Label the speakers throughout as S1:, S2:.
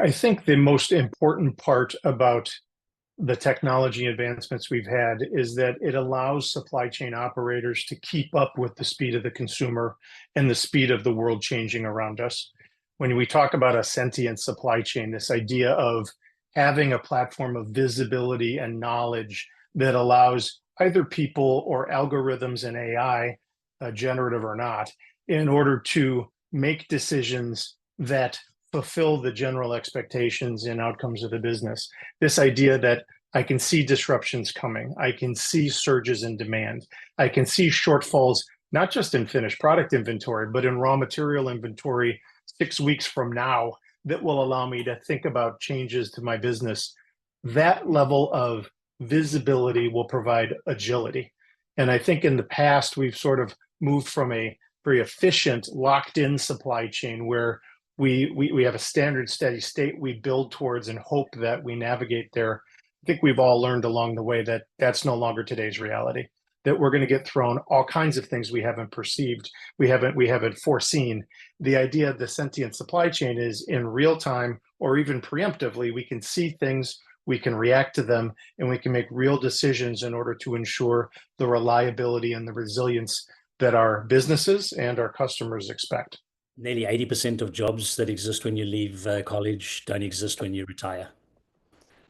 S1: I think the most important part about the technology advancements we've had is that it allows supply chain operators to keep up with the speed of the consumer and the speed of the world changing around us. When we talk about a sentient supply chain, this idea of having a platform of visibility and knowledge that allows either people or algorithms and AI, generative or not, in order to make decisions that fulfill the general expectations and outcomes of the business. This idea that I can see disruptions coming, I can see surges in demand, I can see shortfalls, not just in finished product inventory, but in raw material inventory 6 weeks from now that will allow me to think about changes to my business. That level of visibility will provide agility. And I think in the past, we've sort of moved from a very efficient, locked in supply chain where we have a standard steady state we build towards and hope that we navigate there. I think we've all learned along the way that that's no longer today's reality, that we're going to get thrown all kinds of things we haven't perceived, we haven't foreseen. The idea of the sentient supply chain is in real time or even preemptively, we can see things, we can react to them, and we can make real decisions in order to ensure the reliability and the resilience that our businesses and our customers expect.
S2: Nearly 80% of jobs that exist when you leave college don't exist when you retire.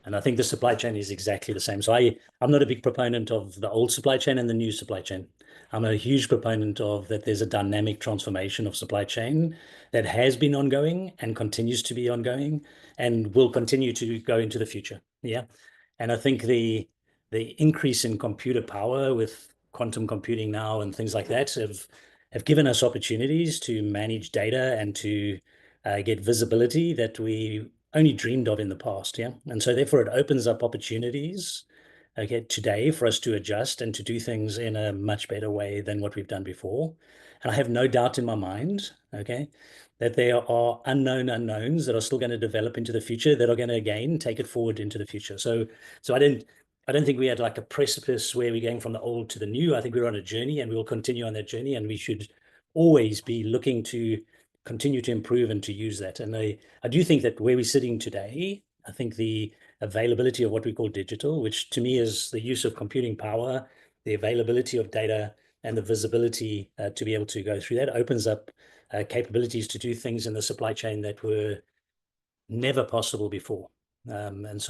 S2: And I think the supply chain is exactly the same. So I'm not a big proponent of the old supply chain and the new supply chain. I'm a huge proponent of that there's a dynamic transformation of supply chain that has been ongoing and continues to be ongoing and will continue to go into the future. Yeah. And I think the increase in computer power with quantum computing now and things like that have given us opportunities to manage data and to get visibility that we only dreamed of in the past. Yeah. And so therefore it opens up opportunities today for us to adjust and to do things in a much better way than what we've done before. And I have no doubt in my mind, that there are unknown unknowns that are still going to develop into the future that are going to again take it forward into the future. So I don't think we had like a precipice where we're going from the old to the new. I think we're on a journey and we will continue on that journey, and we should always be looking to continue to improve and to use that. And I do think that where we're sitting today, I think the availability of what we call digital, which to me is the use of computing power, the availability of data, and the visibility to be able to go through that opens up capabilities to do things in the supply chain that were never possible before. And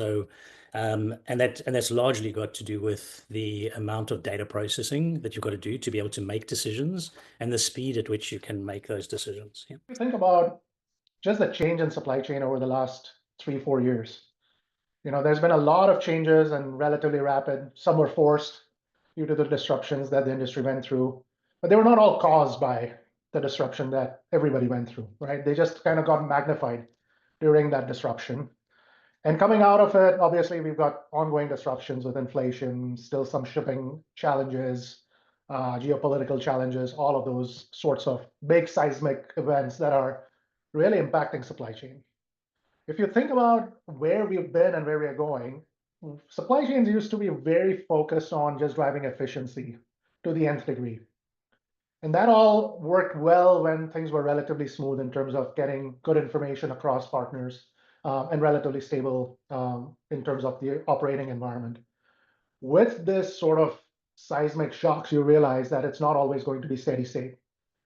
S2: that's largely got to do with the amount of data processing that you've got to do to be able to make decisions and the speed at which you can make those decisions. Yeah.
S3: You think about just the change in supply chain over the last 3-4 years. There's been a lot of changes and relatively rapid. Some were forced due to the disruptions that the industry went through, but they were not all caused by the disruption that everybody went through, right? They just kind of got magnified during that disruption. And coming out of it, obviously, we've got ongoing disruptions with inflation, still some shipping challenges, geopolitical challenges, all of those sorts of big seismic events that are really impacting supply chain. If you think about where we've been and where we are going, supply chains used to be very focused on just driving efficiency to the nth degree. And that all worked well when things were relatively smooth in terms of getting good information across partners and relatively stable in terms of the operating environment. With this sort of seismic shocks, you realize that it's not always going to be steady state.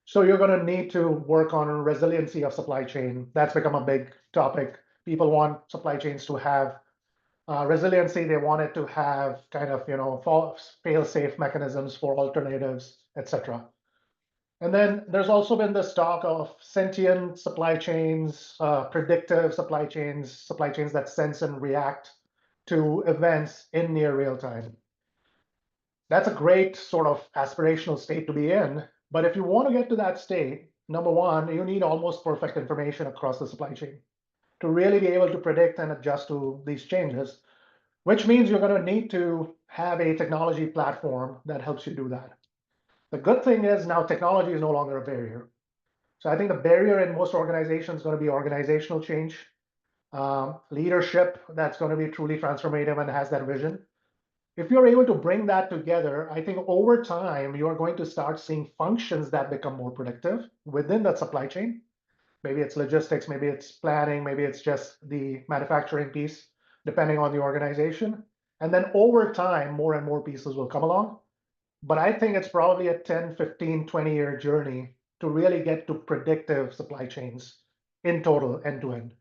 S3: So you're going to need to work on resiliency of supply chain. That's become a big topic. People want supply chains to have resiliency. They want it to have kind of, fail-safe mechanisms for alternatives, etc. And then there's also been this talk of sentient supply chains, predictive supply chains that sense and react to events in near real time. That's a great sort of aspirational state to be in. But if you want to get to that state, number one, you need almost perfect information across the supply chain to really be able to predict and adjust to these changes, which means you're going to need to have a technology platform that helps you do that. The good thing is now technology is no longer a barrier. So I think the barrier in most organizations is going to be organizational change, leadership that's going to be truly transformative and has that vision. If you're able to bring that together, I think over time, you're going to start seeing functions that become more predictive within that supply chain Maybe it's logistics, maybe it's planning, maybe it's just the manufacturing piece, depending on the organization. And then over time, more and more pieces will come along. But I think it's probably a 10, 15, 20-year journey to really get to predictive supply chains in total, end to end.